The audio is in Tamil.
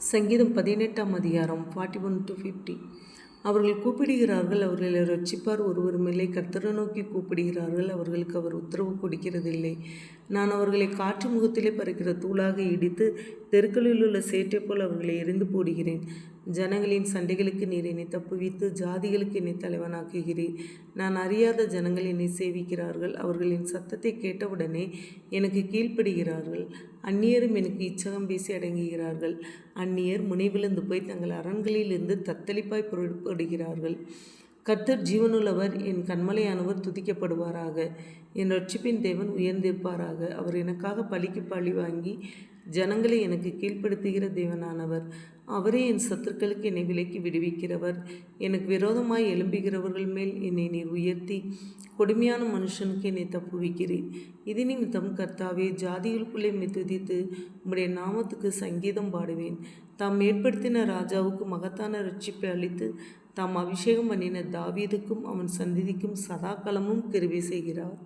சங்கீதம் 18ஆம் அதிகாரம் 41-50. அவர்கள் கூப்பிடுகிறார்கள், அவர்களை இரட்சிப்பார் ஒருவருமில்லை. கர்த்தரை நோக்கி கூப்பிடுகிறார்கள், அவர்களுக்கு அவர் உத்தரவு கொடுக்கிறதில்லை. நான் அவர்களை காற்று முகத்திலே பறக்கிற தூளாக இடித்து தெருக்களில் உள்ள சேற்றை போல் அவர்களை எரிந்து போடுகிறேன். ஜனங்களின் சண்டைகளுக்கு நீர் என்னை தப்புவித்து ஜாதிகளுக்கு என்னை தலைவனாக்குகிறீர். நான் அறியாத ஜனங்கள் என்னை சேவிக்கிறார்கள். அவர்களின் சத்தத்தை கேட்டவுடனே எனக்கு கீழ்ப்படுகிறார்கள். அந்நியரும் எனக்கு இச்சகம் பேசி அடங்குகிறார்கள். அந்நியர் முனைவிழுந்து போய் தங்கள் அரண்களிலிருந்து தத்தளிப்பாய் புறப்படுகிறார்கள். கர்த்தர் ஜீவனுள்ளவர், என் கன்மலையானவர் துதிக்கப்படுவாராக. என் ரட்சிப்பின் தேவன் உயர்ந்திருப்பாராக. அவர் எனக்காக பழிக்கு பழி வாங்கி ஜனங்களை எனக்கு கீழ்ப்படுத்துகிற தேவனானவர். அவரே என் சத்துருக்களுக்கு என்னை விலக்கி விடுவிக்கிறவர். எனக்கு விரோதமாய் எழும்புகிறவர்கள் மேல் என்னை நீர் உயர்த்தி கொடுமையான மனுஷனுக்கு என்னை தப்புவிக்கிறீர். இது நிமித்தம் கர்த்தாவே, ஜாதிகளுக்குள்ளே என்னை துதித்து உம்முடைய நாமத்துக்கு சங்கீதம் பாடுவேன். தாம் ஏற்படுத்தின ராஜாவுக்கு மகத்தான ரட்சிப்பை அளித்து தாம் அபிஷேகம் பண்ணின தாவீதுக்கும் அவன் சந்ததிக்கும் சதாகாலமும் கிருபை செய்கிறார்.